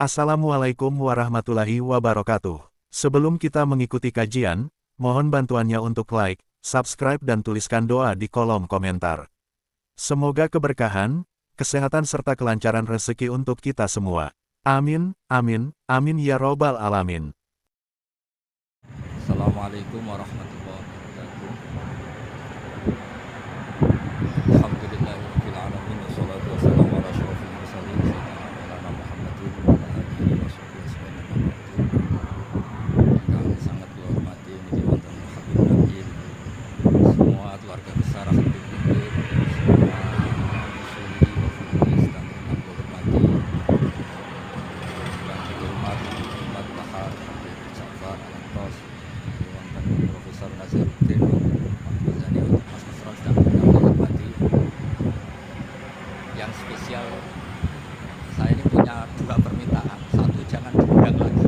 Assalamualaikum warahmatullahi wabarakatuh. Sebelum kita mengikuti kajian, mohon bantuannya untuk like, subscribe dan tuliskan doa di kolom komentar. Semoga keberkahan, kesehatan serta kelancaran rezeki untuk kita semua. Amin, amin, amin ya robbal alamin. Assalamualaikum warahmatullahi wabarakatuh. Alhamdulillahirabbil alamin wassalatu wassalamu ala asyrofil mursalin sayyidina Maulana Muhammadin wa ala alihi washabihi wasallam. Kami sangat dihormati niki wonten Habib Nabil, semua keluarga besar Habib Nabil, semua musuli wa fulis dan kami hormati dan dihormati Muhammad Bahar Habib Ja'far Al-Antos, wonten Profesor Nazaruddin Mahmud Zani untuk Mas Nusron dan kami hormati. Yang spesial, saya ini punya dua permintaan. Satu, jangan diundang lagi.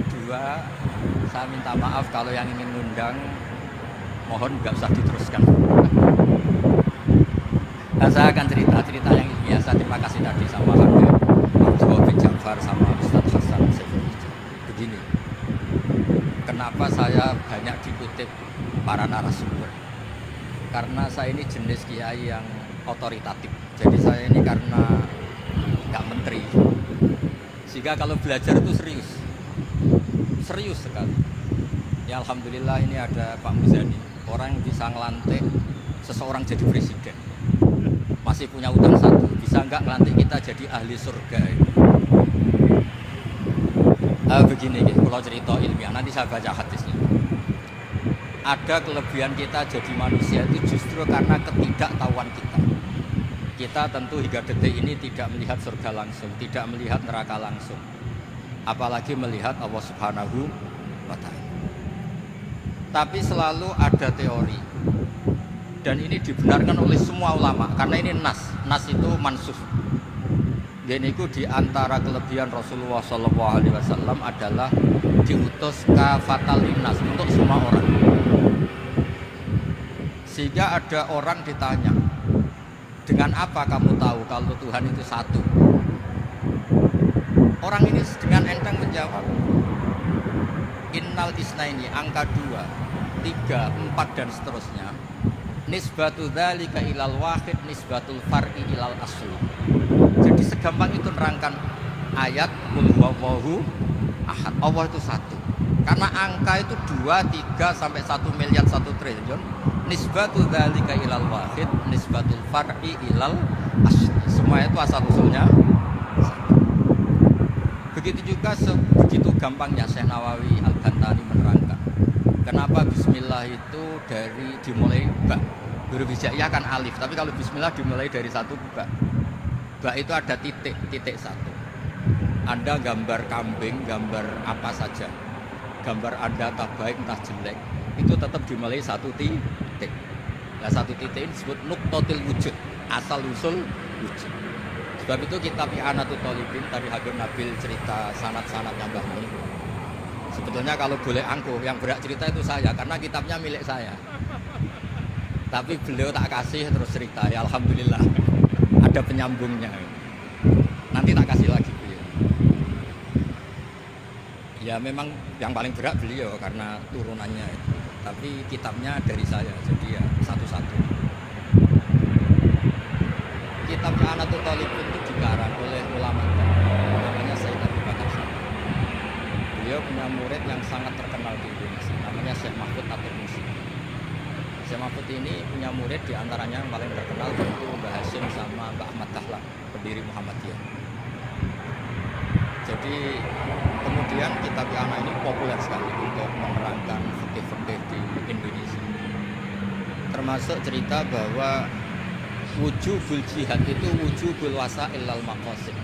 Dua, saya minta maaf kalau yang ingin ngundang, mohon nggak usah diteruskan. Nah, saya akan cerita yang biasa. Terima kasih tadi sama Habib Abdul bin Ja'far sama Ustadz Hasan Saiful Hijab. Begini, kenapa saya banyak dikutip para narasumber? Karena saya ini jenis kiai yang otoritatif. Jadi saya ini karena nggak menteri, sehingga kalau belajar itu serius sekali. Ya Alhamdulillah ini ada Pak Muzani, orang yang bisa ngelantik seseorang jadi presiden. Masih punya utang satu, bisa nggak ngelantik kita jadi ahli surga. Begini, kalau cerita ilmiah, nanti saya baca hadisnya. Ada kelebihan kita jadi manusia itu justru karena ketidaktahuan kita. Kita tentu hingga detik ini tidak melihat surga langsung, tidak melihat neraka langsung, apalagi melihat Allah Subhanahu wa Ta'ala. Tapi selalu ada teori, dan ini dibenarkan oleh semua ulama, karena ini nas itu mansukh. Dan itu diantara kelebihan Rasulullah SAW adalah diutus kafatal linnas, untuk semua orang. Sehingga ada orang ditanya, dengan apa kamu tahu kalau Tuhan itu satu? Orang ini dengan enteng menjawab, innal isnaini, angka 2, 3, 4 dan seterusnya. Nisbatu dzalika ilal wahid nisbatul far'i ilal asli. Jadi segampang itu nerangkan ayat qul huwallahu ahad. Allah itu satu. Karena angka itu 2, 3 sampai 1 miliar 1 triliun. Nisbatu dzalika ilal wahid nisbatul far'i ilal asli. Semua itu asal usulnya satu. Begitu juga begitu gampangnya Syekh Nawawi Al-Bantani menerangkan kenapa bismillah itu dimulai ba. Huruf hijaiyah kan alif, tapi kalau bismillah dimulai dari satu ba. Ba itu ada titik satu. Anda gambar kambing, gambar apa saja, gambar Anda entah baik entah jelek, itu tetap dimulai satu titik. Nah, satu titik ini disebut nuqtatil wujud, asal usul wujud. Sebab itu kitab I'anatul Thalibin, tadi Habib Nabil cerita sanad-sanadnya Mbah Mun. Sebetulnya kalau boleh angkuh, yang berhak cerita itu saya, karena kitabnya milik saya. Tapi beliau tak kasih terus cerita, ya Alhamdulillah ada penyambungnya. Nanti tak kasih lagi beliau. Ya memang yang paling berat beliau karena turunannya itu. Tapi kitabnya dari saya, jadi ya satu-satu. Kitab I'anatul Thalibin itu dikarang oleh ulama namanya Sayyid Abu Bakar Sadiq. Beliau punya murid yang sangat terkenal di Indonesia, namanya Syekh Mahfud At-Tinusi. Syekh Mahfud ini punya murid diantaranya yang paling terkenal tentu Mbah Hasyim sama Mbah Ahmad Dahlan, pendiri Muhammadiyah. Jadi kemudian kitab I'anah ini populer sekali untuk menerangkan fikih-fikih di Indonesia. Termasuk cerita bahwa wujubul jihad itu wujubul wasail lal maqasid.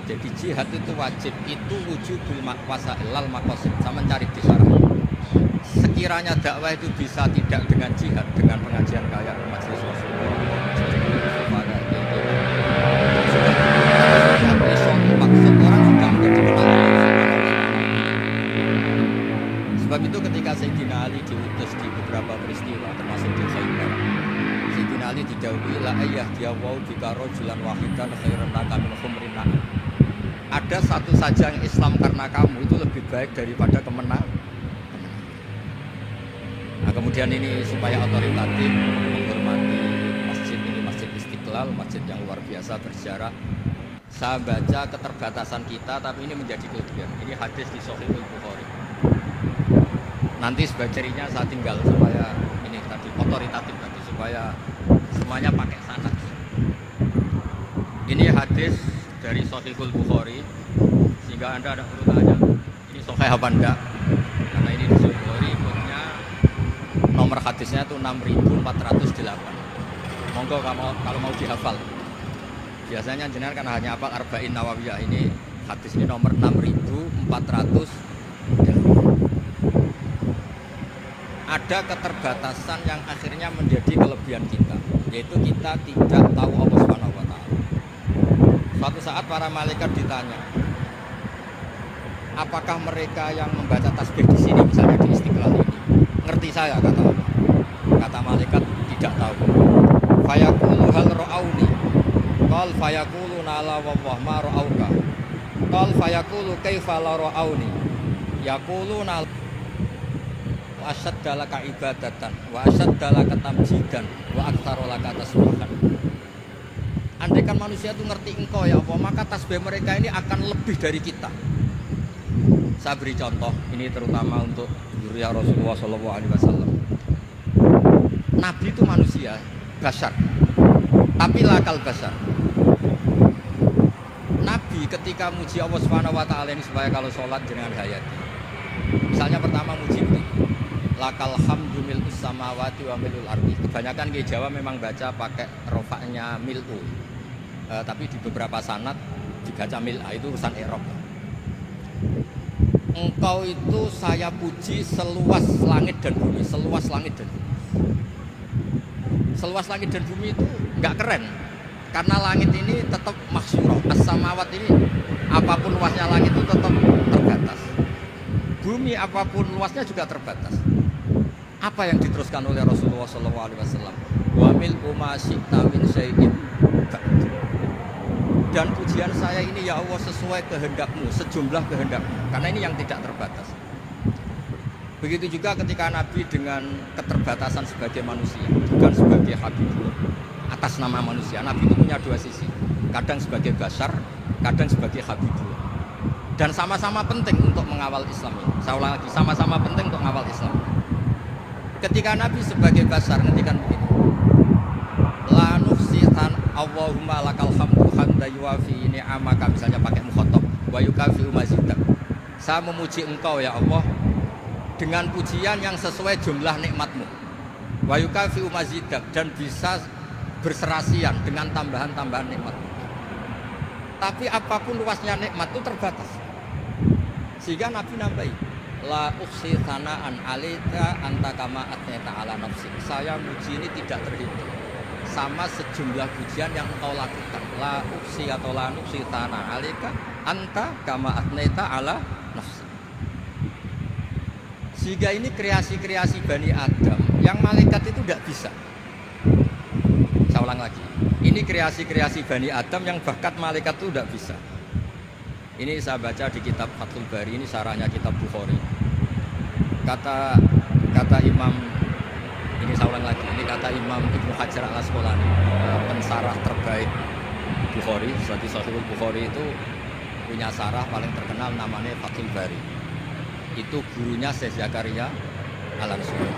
Jadi jihad itu wajib, itu wujubul wasail lal maqasid. Saya mencari di syarah. Sekiranya dakwah itu bisa tidak dengan jihad, dengan pengajian kayak majelis Rasulullah, maksud orang sudah menjadi kenal. Sebab itu ketika Sayyidina Ali diutus di beberapa peristiwa, termasuk di Khaybar, Sayyidina Ali didhawuhi la ayah dia wau bika rajulan wahidan khairan laka min khumrin na'am. ada satu saja yang Islam karena kamu itu lebih baik daripada kemenangan. Nah, kemudian ini supaya otoritatif menghormati masjid ini, Masjid Istiqlal, masjid yang luar biasa bersejarah. Saya baca keterbatasan kita, tapi ini menjadi kelebihan. Ini hadis di Shahihul Bukhari. Nanti sebagai cirinya saya tinggal supaya ini tadi otoritatif tadi, supaya semuanya pakai sanad. Ini hadis dari Shahihul Bukhari, sehingga Anda ada perlu tanya, ini Sahih apa enggak? Karena ini di Shahihul Bukhari, ikutnya nomor hadisnya itu 6408. Monggo kalau mau dihafal. Biasanya jenengan kan hanya hafal Arba'in Nawawiyah. Ini hadis ini nomor 6400. Ada keterbatasan yang akhirnya menjadi kelebihan kita, yaitu kita tidak tahu Allah Subhanahu wa taala. Suatu saat para malaikat ditanya, apakah mereka yang membaca tasbih di sini, misalnya di Istiqlal ini, ngerti saya? Kata malaikat, tidak tahu. Fayaqulu hal ra'auni, qal fayaquluna la wallah ma ra'auka, qal fayaqulu kaifa la ra'auni, yaquluna wa asyaddalaka ibadatan wa asyaddalaka tamjidan wa aktsarolaka tasbihan. Andaikan manusia itu ngerti engkau ya Allah, maka tasbih mereka ini akan lebih dari kita. Saya beri contoh, ini terutama untuk zuriyah Rasulullah SAW. Nabi itu manusia, basar, tapi lakal basar. Nabi ketika muji Allah Subhanahu wa taala ini supaya kalau sholat dengan hayati. Misalnya pertama muji ini, lakal hamdu mil'us samawati wa mil'ul ardi. Kebanyakan di Jawa memang baca pakai rofaknya mil'u. Tapi di beberapa sanad dibaca mil'a, itu urusan i'rab. Engkau itu saya puji seluas langit dan bumi, seluas langit dan bumi. Seluas langit dan bumi itu nggak keren, karena langit ini tetap maksurah, as-samawat ini apapun luasnya langit itu tetap terbatas. Bumi apapun luasnya juga terbatas. Apa yang diteruskan oleh Rasulullah SAW? Wa mil'u ma syi'ta min syai'in ba'd. Dan pujian saya ini ya Allah sesuai kehendakmu, sejumlah kehendakmu, karena ini yang tidak terbatas. Begitu juga ketika Nabi dengan keterbatasan sebagai manusia, bukan sebagai Habibullah, atas nama manusia. Nabi itu punya dua sisi, kadang sebagai basar, kadang sebagai Habibullah. Dan sama-sama penting untuk mengawal Islam ini. Saya ulang lagi, sama-sama penting untuk mengawal Islam. Ketika Nabi sebagai basar ngendikan begini, la nufsitan Allahumma lakal hamdu hamda yuwafi ni'amaka, misalnya pakai mukhatab, wa yukafi mazidak. Saya memuji engkau ya Allah dengan pujian yang sesuai jumlah nikmatmu, wa yukafi mazidak, dan bisa berserasian dengan tambahan-tambahan nikmat. Tapi apapun luasnya nikmat itu terbatas, sehingga Nabi nambahi, la ukhsi thana'an alaika anta kama atneta ala nafsi. Saya muji ini tidak terhitung sama sejumlah pujian yang engkau lakukan. La ukhsi atau la nukhsi thana'an alaika anta kama atneta ala nafsi. Sehingga ini kreasi-kreasi Bani Adam yang malaikat itu tidak bisa. Saya ulang lagi, ini kreasi-kreasi Bani Adam yang bahkan malaikat itu tidak bisa. Ini saya baca di kitab Fathul Bari, ini sarahnya kitab Bukhari. Kata Imam, ini saya ulang lagi, ini kata Imam Ibnu Hajar al-Asqalani, pensarah terbaik Bukhari. Jadi Sahihul Bukhari itu punya sarah paling terkenal namanya Fathul Bari. Itu gurunya Syekh Zakaria al-Ansari.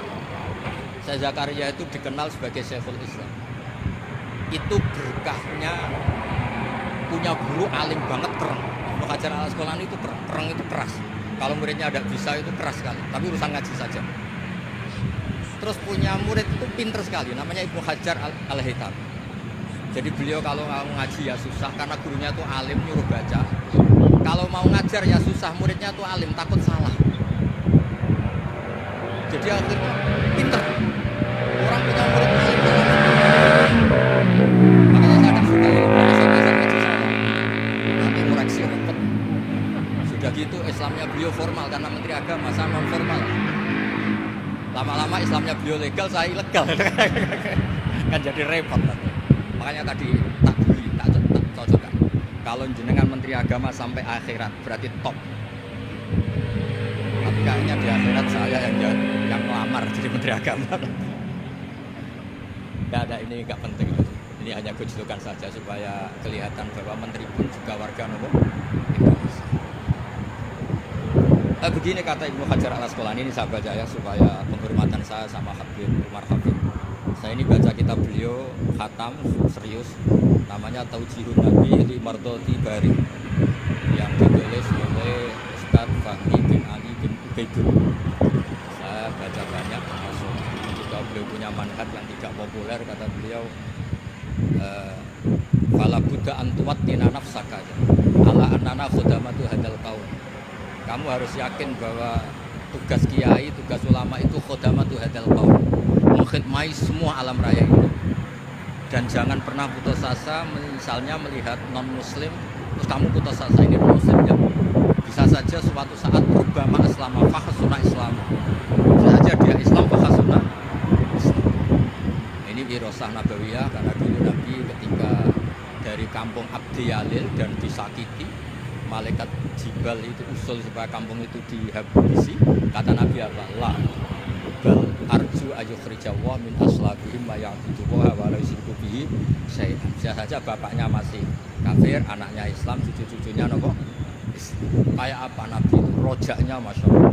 Syekh Zakaria itu dikenal sebagai Syekhul Islam. Itu berkahnya punya guru alim banget, keren. Ibnu Hajar al-Asqalani itu keren itu keras. Kalau muridnya ada bisa itu keras sekali, tapi urusan ngaji saja. Terus punya murid itu pinter sekali, namanya Ibnu Hajar al-Haytham. Jadi beliau kalau mau ngaji ya susah, karena gurunya itu alim nyuruh baca. Kalau mau ngajar ya susah, muridnya itu alim, takut salah. Jadi akhirnya pinter. Orang punya murid alim. Makanya saya tidak suka ini, biasa-biasa ngaji saya. Nanti koreksi repot. Sudah gitu Islamnya beliau formal karena Menteri Agama, saya non formal. Lama-lama Islamnya beliau legal, saya ilegal. Kan jadi repot. Makanya tadi tak beli, tak cocokkan. Kalau jenengan Menteri Agama sampai akhirat berarti top. Tapi kayaknya di akhirat saya yang melamar jadi Menteri Agama. Tidak ada, ini nggak penting. Ini hanya gojlokan saja supaya kelihatan bahwa menteri pun juga warga Indonesia. Begini kata Ibnu Hajar al-Asqalani, ini saya baca ya supaya penghormatan saya sama Habib Umar Habib. Saya ini baca kitab beliau khatam serius, namanya Taujihun Nabi li Mardoti Bari, yang ditulis oleh Ustaz Fahmi bin Ali bin Ubaidul. Saya baca banyak, termasuk juga beliau punya manhaj yang tidak populer, kata beliau fala buddha antuwatina nafsaka ala annana khudamatu hadal qaum. Kamu harus yakin bahwa tugas kiai, tugas ulama itu khudamatu hadal qaum, mengkhidmati semua alam raya ini. Dan jangan pernah putus asa, misalnya melihat non muslim terus kamu putus asa, ini non muslim ya. Bisa saja suatu saat berubah Islam, fakhasuna Islam. Bisa saja dia Islam fakhasuna Islam. Ini wirasah nabawiyah, karena dulu Nabi ketika dari kampung Abdi Yalil dan disakiti, malaikat Jibal itu usul supaya kampung itu dihabisi. Kata Nabi apa? La bal arju ayukhrijawa min aslabihim ma ya'buduha wa la yusyriku bihi syai'an. Bisa saja bapaknya masih kafir, anaknya Islam, cucu-cucunya nopo kayak apa Nabi itu, rojaknya Masya Allah.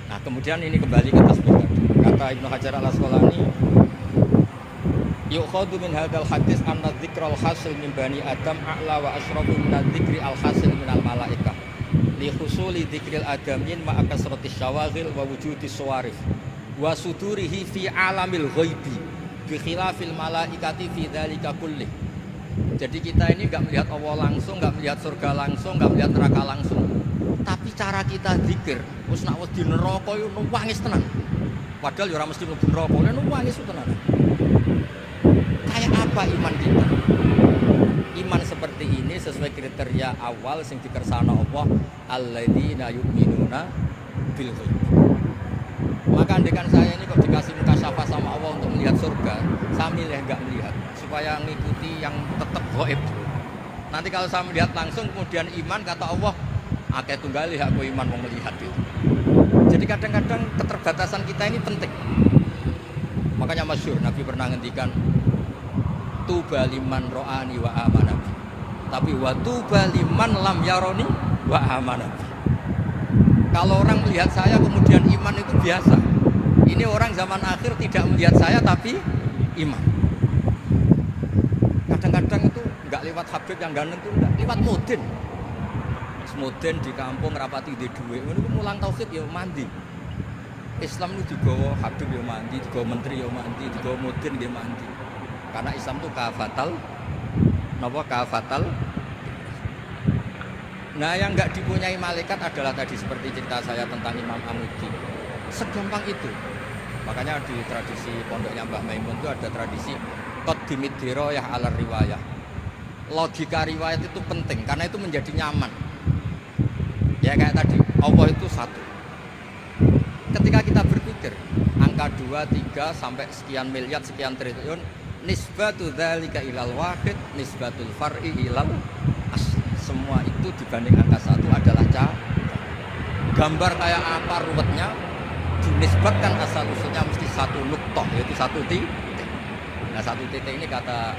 Nah kemudian ini kembali ke tasbih tadi. Kata Ibnu Hajar al-Asqalani, yukhadu min hadal hadis anna dzikral hasil min bani Adam a'la wa asyrafu min dzikri al-hasil min al-malaikah li husuli dzikril adamin ma'a kasratis syawaghil wa wujudis suwarif wa sudurihi fi alamil ghaibi bi khilafil malaikati fi dzalika kullih. Jadi kita ini enggak melihat Allah langsung, enggak melihat surga langsung, enggak melihat neraka langsung. Tapi cara kita zikir, wis nek wedi neraka yo nangis tenan. Padahal yo ora mesti mlebu neraka, nek nangis tenan. Kayak apa iman kita? Iman seperti ini sesuai kriteria awal sing dikersana Allah, alladzina yu'minuna bil ghaib. Maka andekan saya ini kok dikasih mukasyafah sama Allah untuk melihat surga, saya milih enggak melihat supaya ngikuti yang tetap gaib. Nanti kalau saya melihat langsung kemudian iman, kata Allah, akeh tunggal aku iman mau melihat itu. Jadi kadang-kadang keterbatasan kita ini penting. Makanya masyhur Nabi pernah ngendikan tuba liman ro'ani wa amanabi, tapi wa tuba liman lam yaroni wa amanabi. Kalau orang melihat saya kemudian iman itu biasa. Ini orang zaman akhir tidak melihat saya tapi iman. Kadang-kadang itu enggak lewat Habib yang ganteng itu, enggak lewat mudin. Mudin di kampung rapati di duwe, ini mulang tauhid ya mandi. Islam itu digawa Habib ya mandi, digawa menteri ya mandi, digawa mudin ya mandi. Karena Islam itu kafatal, napa kafatal. Nah yang nggak dipunyai malaikat adalah tadi seperti cerita saya tentang Imam Amudi. Segampang itu. Makanya di tradisi pondoknya Mbah Maimun itu ada tradisi qaddimid dirayah ala riwayah. Logika riwayat itu penting karena itu menjadi nyaman. Ya kayak tadi, Allah itu satu. Ketika kita berpikir angka 2, 3 sampai sekian miliar, sekian triliun, nisbatu dzalika ilal wahid, nisbatul far'i ilal asl. Semua itu dibanding angka 1 adalah gambar kayak apa ruwetnya, dinisbatkan asal usulnya mesti satu nuktoh, yaitu satu titik. Nah satu titik ini kata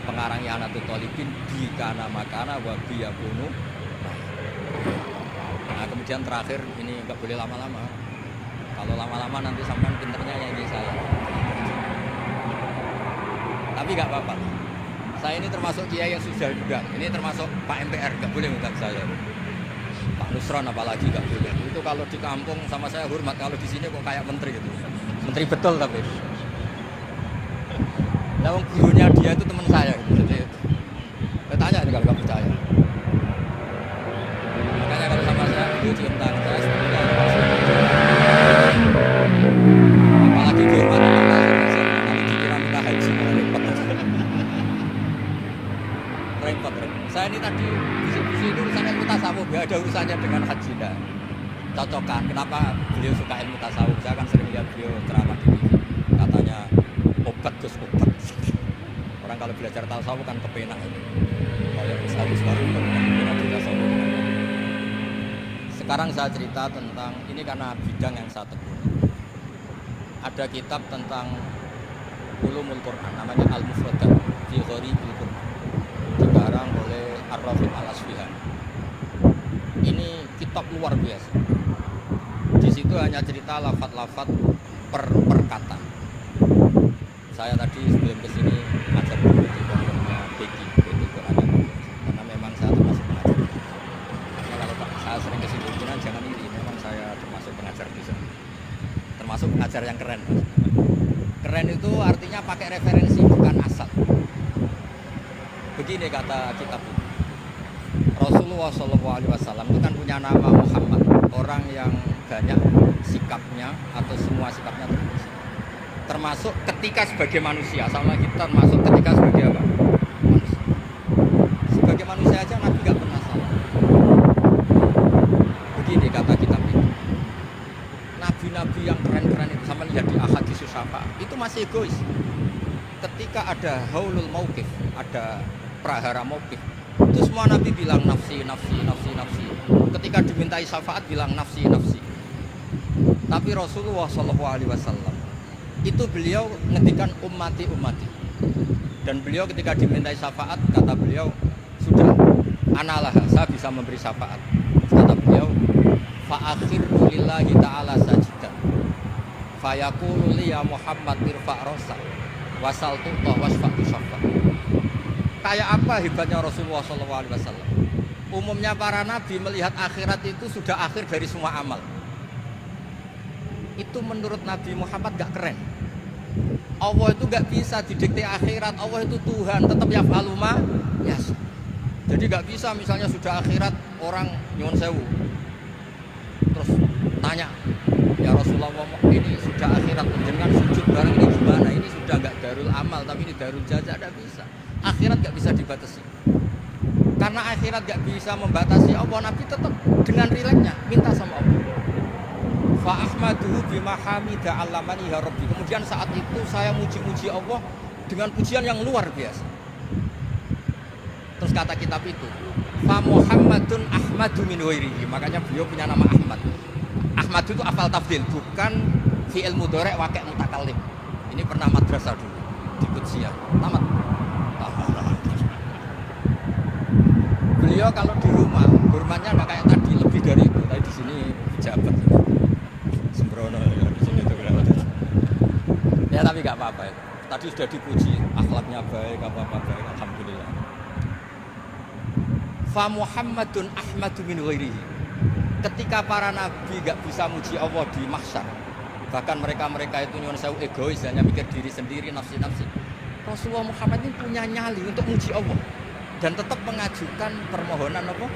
pengarangnya Anatul Talibin, bikana makana wa biyakunu. Nah kemudian terakhir ini nggak boleh lama-lama. Kalau lama-lama nanti sampean pinternya nyanyi saya. Tapi nggak apa-apa. Saya ini termasuk kiai yang sudah juga. Ini termasuk Pak MPR, nggak boleh minta saya. Pak Nusron apalagi nggak boleh. Itu kalau di kampung sama saya hormat. Kalau di sini kok kayak menteri gitu. Menteri betul tapi. Nah, gurunya dia itu teman saya. Gitu. Jadi, saya tanya ini kalau nggak percaya. Makanya kalau sama saya, dia cium tangan saya seperti apalagi dihormati nanti dikira minta haji repot. Repot. Saya ini tadi visi itu urusannya ilmu tasawuf, ya ada urusannya dengan haji. Nah, cocokan. Kenapa beliau suka ilmu tasawuf? Saya kan sering lihat beliau ceramah di TV. Katanya obat Gus obat. Orang kalau belajar tasawuf kan kepenak itu. kayak sehari baru dengan kita sampai dengan Nabi. Sekarang saya cerita tentang ini karena bidang yang saya tekuni. Ada kitab tentang ulumul Quran namanya Al-Mufradat fi Gharibil Quran, dikarang oleh Ar-Rafiq Al-Asfihani. Ini kitab luar biasa. Di situ hanya cerita lafaz-lafaz per kata. Saya tadi sebelum kesini ngajar dulu di pondoknya Beki Quran, karena memang saya termasuk pengajar. Makanya kalau saya sering kesini jangan iri, memang saya termasuk pengajar di sana. Termasuk pengajar yang keren. Keren itu artinya pakai referensi, bukan asal. Begini kata kitab itu. Rasulullah SAW itu kan punya nama Muhammad, orang yang banyak sikapnya atau semua sikapnya termasuk ketika sebagai manusia. Sama kita termasuk ketika sebagai apa? Manusia. Sebagai manusia aja Nabi gak pernah salah. Begini kata kitab itu. Nabi-nabi yang keren-keren itu sama lihat di ahadits syafaat itu masih egois. Ketika ada haulul mauqif, ada prahara mauqif, itu semua Nabi bilang nafsi, nafsi, nafsi, nafsi. Ketika dimintai syafaat bilang nafsi, nafsi. Tapi Rasulullah SAW itu beliau ngendikan ummati, ummati. Dan beliau ketika dimintai syafaat kata beliau sudah analah, saya bisa memberi syafaat. Kata beliau fa'akhirru lillahi ta'ala sajidan fayaqulu li ya Muhammad irfa' rasa wasal tu'ta wasfa'tu syafa'. Kayak apa hebatnya Rasulullah SAW? Umumnya para nabi melihat akhirat itu sudah akhir dari semua amal. Itu menurut Nabi Muhammad gak keren. Allah itu gak bisa didikte akhirat. Allah itu Tuhan, tetap yaf'alu ma yasha. Jadi gak bisa misalnya sudah akhirat orang nyuwun sewu terus tanya, ya Rasulullah ini sudah akhirat dengan sujud barang ini gimana? Ini sudah gak darul amal tapi ini darul jaza. Gak bisa. Akhirat gak bisa dibatasi. Karena akhirat gak bisa membatasi Allah, Nabi tetap dengan rileksnya minta sama Allah. Fa ahmaduhu bima hamida 'allamani ya rabbi. Kemudian saat itu saya muji-muji Allah dengan pujian yang luar biasa. Terus kata kitab itu, fa Muhammadun ahmadu min ghairihi. Makanya beliau punya nama Ahmad. Ahmad itu afal tafdil, bukan fi'il mudhari' waqi' mutakallim. Ini pernah madrasah dulu di Qudsiah. Tamat. Beliau kalau di rumah hormatnya nggak kayak tadi, lebih dari itu. Tapi di sini pejabat. Sembrono ya di sini tuh berapa? Ya tapi nggak apa-apa ya. Tadi sudah dipuji, akhlaknya baik, apa-apa baik, alhamdulillah. Fa Muhammadun ahmadu min ghairihi. Ketika para nabi gak bisa muji Allah di mahsyar, bahkan mereka itu nyuwun sewu egois, hanya mikir diri sendiri, nafsi-nafsi. Rasulullah Muhammad ini punya nyali untuk muji Allah dan tetap mengajukan permohonan apa?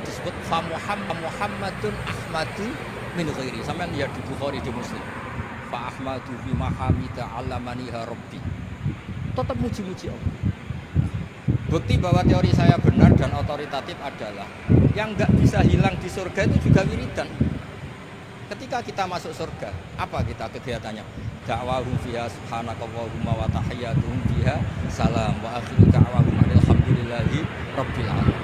Disebut fa Muhammadun ahmadu min ghairi. Sampeyan lihat di Bukhari, di Muslim. Fa ahmadu bi mahamida 'allamani ya rabbi. Tetap muji-muji Allah. Bukti bahwa teori saya benar dan otoritatif adalah yang nggak bisa hilang di surga itu juga wiridan. Ketika kita masuk surga, apa kita kegiatannya? Da'wahum fiha subhanakallahumma wa tahiyyatuhum fiha salam wa akhiru da'wahum alhamdulillahi rabbil alamin.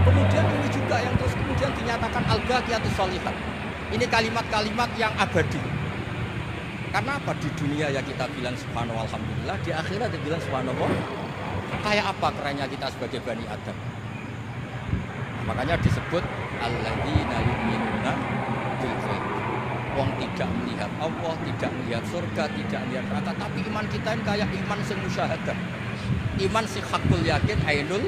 Kemudian ini juga yang terus kemudian dinyatakan al-baqiyatus sholihat. Ini kalimat-kalimat yang abadi. Karena apa? Di dunia ya kita bilang subhanallah alhamdulillah, di akhirat dia bilang subhanallah. Kayak apa kerennya kita sebagai Bani Adam. Makanya disebut alladzina yu'minuna bil ghaib. Wong tidak melihat Allah, tidak melihat surga, tidak melihat neraka, tapi iman kita ini kayak iman sing musyahadah. Iman sing hakul yakin ainul.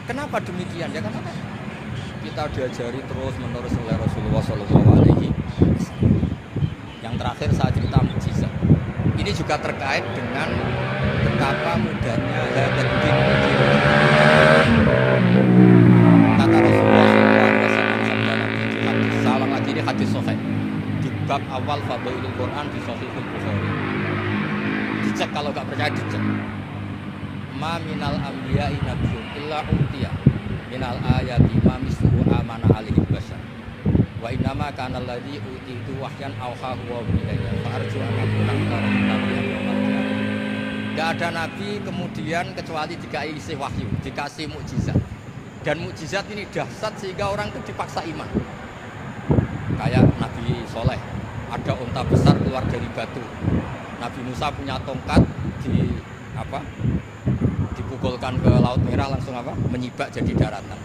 Kenapa demikian? Ya karena kita diajari terus menerus oleh Rasulullah sallallahu alaihi wasallam. Yang terakhir saya cerita mukjizat. Ini juga terkait dengan betapa mudahnya hadzal din. Kata Rasulullah SAW di hadis, salah lagi ini hadis sahih di bab awal Fadhailul Quran di Sahihul Bukhari. Dicek kalau nggak percaya dicek. Ma minal anbiya'i nabiyyun illa utiya minal ayati ma misluhu amana alaihi bashar. Wa innama kana alladhi utitu wahyan awhahu wa ilayya fa arju an akuna minal nabiyyin. Nggak ada nabi kemudian kecuali dikasih wahyu, dikasih mukjizat. Dan mukjizat ini dahsyat sehingga orang itu dipaksa iman. Kayak Nabi Soleh, ada unta besar keluar dari batu. Nabi Musa punya tongkat dipukulkan ke Laut Merah langsung menyibak jadi daratan.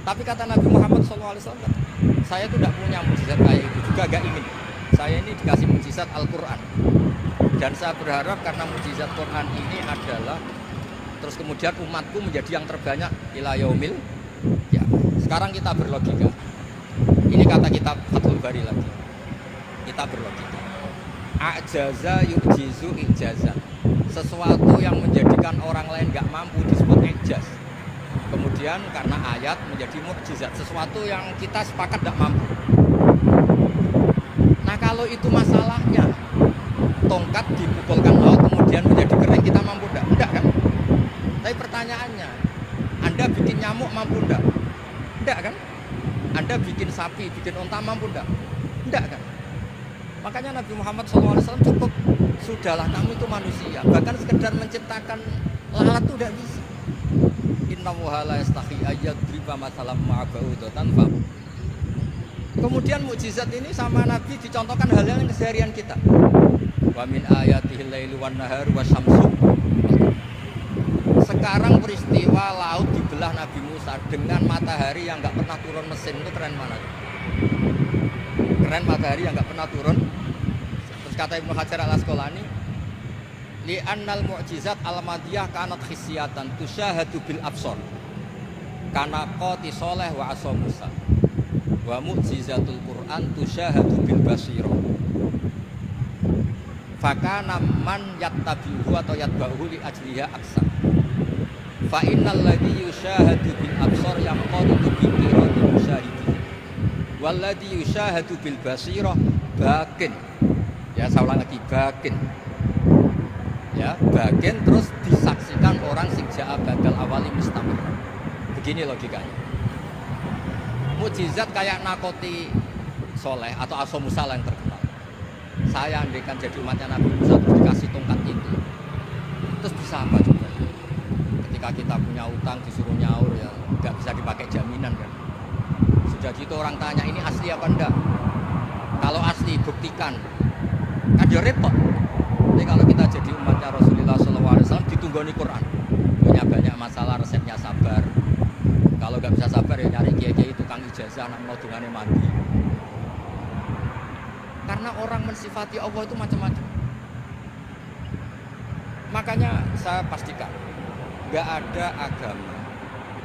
Tapi kata Nabi Muhammad SAW, saya itu tidak punya mukjizat kayak itu, juga gak ingin. Saya ini dikasih mukjizat Al-Quran. Dan saya berharap karena mukjizat Quran ini adalah terus kemudian umatku menjadi yang terbanyak ila yaumil ya. Sekarang kita berlogika. Ini kata kitab Fathul Bari lagi. Kita berlogika. A'jaza yu'jizu ijazan. Sesuatu yang menjadikan orang lain nggak mampu disebut ijaz. Kemudian karena ayat menjadi mukjizat, sesuatu yang kita sepakat tidak mampu. Nah kalau itu masalahnya, tongkat dipukulkan laut kemudian menjadi kering, kita mampu enggak? Enggak kan? Tapi pertanyaannya, Anda bikin nyamuk mampu enggak? Enggak kan? Anda bikin sapi, bikin unta mampu enggak? Enggak kan? Makanya Nabi Muhammad SAW cukup, sudahlah kamu itu manusia. Bahkan sekedar menciptakan lalat itu enggak bisa. Innallaha la yastahi ayyadriba masalam ma'ba'udatan fa. Kemudian mukjizat ini sama Nabi dicontohkan hal-hal yang keseharian kita. Wa min ayatihil lailu wan naharu wasyamsu. Sekarang peristiwa laut dibelah Nabi Musa dengan matahari yang enggak pernah turun mesin, itu keren mana? Keren, matahari yang enggak pernah turun. Terus kata Ibnu Hajar Al-Asqalani, li'annal mu'jizat al-madiyah kanat khisyatan tusyahadu bil absor kana qati soleh wa asa Musa wa mu'jizatul Qur'an tusyahadu bil basiro fakana man yattabi'uhu atau yatba'uhu li ajliha aksa fa innal ladhi yusyahadu bil absor yang qatu bi qirati musyahidi wal ladhi yusyahadu bil basiro bakin. Ya saya ulang lagi, bakin. Ya, bagian terus disaksikan orang sing ja'a badal awali mustamir. Begini logikanya. Mukjizat kayak nakoti Soleh atau Asa Musa yang terkenal. Saya andaikan jadi umatnya Nabi Musa terus dikasih tongkat itu, terus bisa apa coba? Ketika kita punya utang disuruh nyaur ya nggak bisa dipakai jaminan kan. Sudah gitu orang tanya ini asli apa enggak? Kalau asli buktikan. Kan ya repot. Jadi kalau kita jadi umatnya Rasulullah SAW ditunggoni Quran, punya banyak masalah resepnya sabar. Kalau nggak bisa sabar ya nyari kiai-kiai tukang ijazah nak mau dungane mandi. Karena orang mensifati Allah itu macam-macam. Makanya saya pastikan nggak ada agama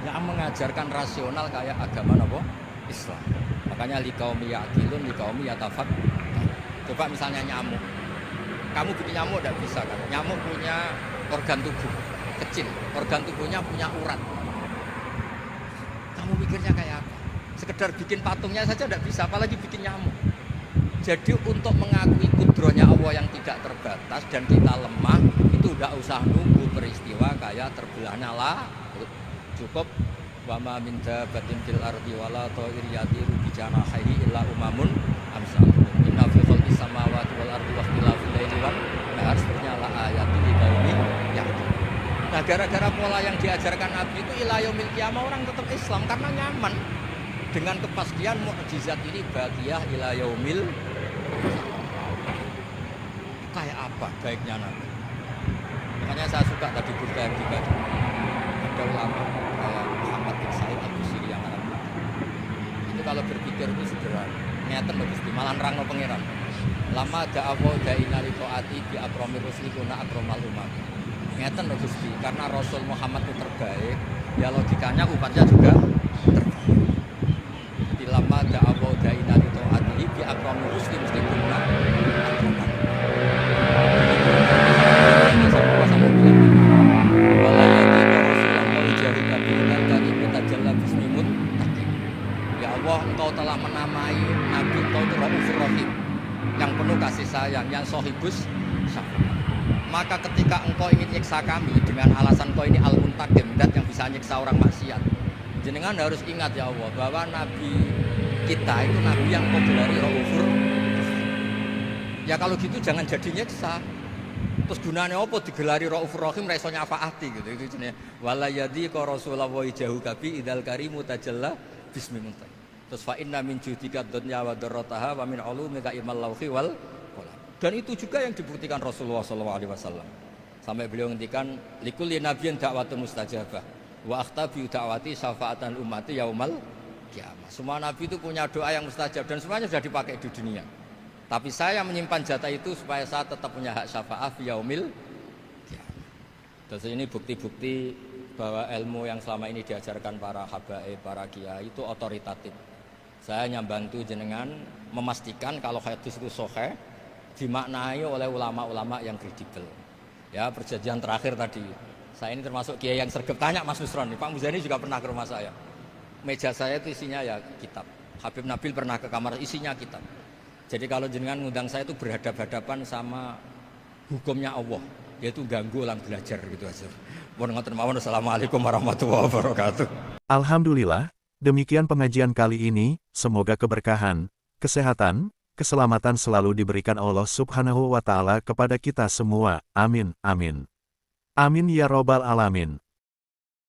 yang mengajarkan rasional kayak agama apa? Islam. Makanya liqaumi ya'qilun liqaumi yatafak. Coba misalnya nyamuk. Kamu bikin nyamuk tidak bisa kan? Nyamuk punya organ tubuh kecil, organ tubuhnya punya urat. Kamu mikirnya kayak apa? Sekedar bikin patungnya saja tidak bisa, apalagi bikin nyamuk. Jadi untuk mengakui kudrohnya Allah yang tidak terbatas dan kita lemah, itu tidak usah nunggu peristiwa kayak terbelahnya lah. Cukup wama min dabatin fil ardi wala ta'ir yatiru bi janahihi illa umamun amsalukum. Inna fi khalqis samawati wal ardi wa ikhtilafil laili wan nahar la ayatin liqaumin ya'qilun. Nah, gara-gara pola yang diajarkan Nabi itu ila yaumil qiyamah orang tetap Islam karena nyaman dengan kepastian mukjizat ini baqiyah ila yaumil. Kayak apa baiknya Nabi? Makanya saya suka tadi burda yang dibaca. Ada ulama kayak Muhammad bin Said Al-Busiri yang Arab. Itu kalau berpikir itu sederhana. Ngeten lho Gusti, malah nerangno pangeran. Lama da'awa da'ina li ta'ati bi akrami rusli kuna akramal umam. Ngeten lho Gusti, karena Rasul Muhammad itu terbaik, ya logikanya umatnya juga terbaik. Jadi lama da'awa da'ina li ta'ati bi akrami rusli mesti kuna akramal. Ini sama-sama bilang walayati Rasulullah wa ijahika bi'inal karim tajalla bismimun takim. Ya Allah, Engkau telah menamai Nabi Engkau itu Raufur Rahim, yang penuh kasih sayang, yang sohibus syafaat. Maka ketika Engkau ingin nyiksa kami dengan alasan Engkau ini Al-Muntakim, dat yang bisa nyiksa orang maksiat, jenengan harus ingat ya Allah bahwa Nabi kita itu Nabi yang Engkau gelari Raufur. Ya kalau gitu jangan jadi nyiksa. Terus gunanya apa digelari Raufur Rahim ra iso nyafaati gitu. Itu jenenge wala yadi ka Rasulullah jahu kabi idal karimu tajalla bismi muntah. Terus fa inna min judika dunya wa darrataha wa min ulumika ilmal lauhi wal qalam. Dan itu juga yang dibuktikan Rasulullah sallallahu alaihi wasallam. Sampai beliau ngendikan likulli nabiyyin da'watun mustajabah wa akhtabi da'wati syafa'atan ummati yaumal kiamah. Semua nabi itu punya doa yang mustajab dan semuanya sudah dipakai di dunia. Tapi saya menyimpan jatah itu supaya saya tetap punya hak syafaat fi yaumil qiyamah. Terus ini bukti-bukti bahwa ilmu yang selama ini diajarkan para habaib, para kiai itu otoritatif. Saya hanya bantu jenengan memastikan kalau hadis itu sahih dimaknai oleh ulama-ulama yang kredibel. Ya, perjanjian terakhir tadi. Saya ini termasuk kiai yang sergap tanya Mas Nusron. Pak Muzani juga pernah ke rumah saya. Meja saya itu isinya ya kitab. Habib Nabil pernah ke kamar isinya kitab. Jadi kalau jenengan ngundang saya itu berhadapan-hadapan sama hukumnya Allah, yaitu ganggu orang belajar gitu aja. Wassalamualaikum warahmatullahi wabarakatuh. Alhamdulillah, demikian pengajian kali ini, semoga keberkahan, kesehatan, keselamatan selalu diberikan Allah Subhanahu wa Ta'ala kepada kita semua. Amin, amin. Amin ya Robbal Alamin.